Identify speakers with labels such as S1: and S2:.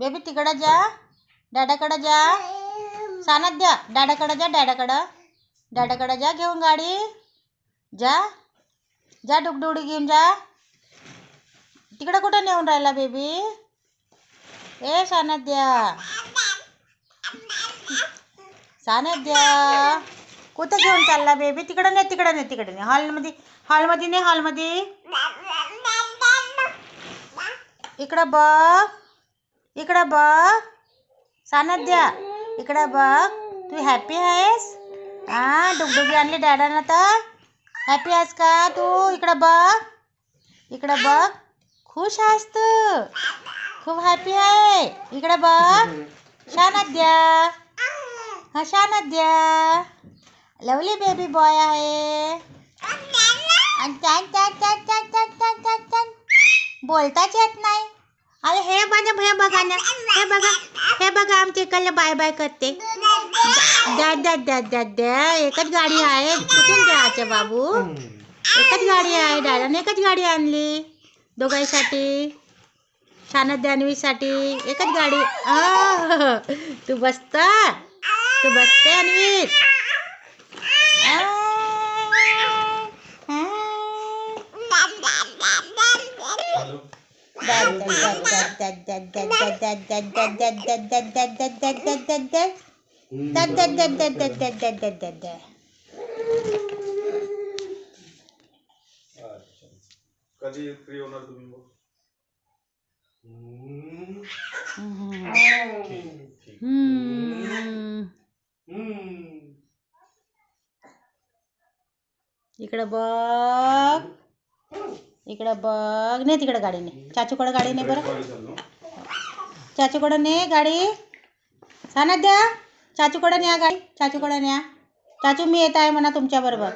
S1: Baby तिकडं जा, डॅडाकडं जा. सानात द्या, डॅडाकडं जा, डॅडाकडं जा घेऊन गाडी. जा जा, डुगडुगडी घेऊन जा. तिकडं कुठं नेऊन राहिला बेबी? ए सानात द्या, सानात द्या. कुठं घेऊन चालला बेबी? तिकडं नाही, तिकडं नाही, तिकडे नाही. हॉलमध्ये नाही, हॉलमध्ये. इकडं बघ, इकडं बघ. सानात द्या, इकडं बघ. तू हॅपी आहेस? डुगडुगी आणली डॅडानं तर. हॅपी आहेस का तू? इकडं बघ, इकडं बघ. खुश आहेस तू? खूप हॅपी आहे. इकडं बघ. शानात द्या, हा शानात द्या. लवली बेबी बॉय आहे. बोलताच येत नाही. अरे हे बघा ना, हे बघा आमची इकडले बाय बाय करते. द्या द्या द्या द्या द्या. एकच गाडी आहे, कुठून द्यायचं बाबू? एकच गाडी आहे, दादाने एकच गाडी आणली दोघांसाठी, शानद अन्वीसाठी. एकच गाडी. तू बसते अन्वी.
S2: कधी फ्री होणार तुम्ही मग?
S1: इकडं बघ, इकडं बघ. नाही तिकडं गाडी नाही, चाचूकडं गाडी नाही. बरं चाचूकडं नाही गाडी. सानात द्या, चाचूकडं न्या गाडी, चाचूकडं न्या. चाचू मी येत आहे म्हणा तुमच्या बरोबर.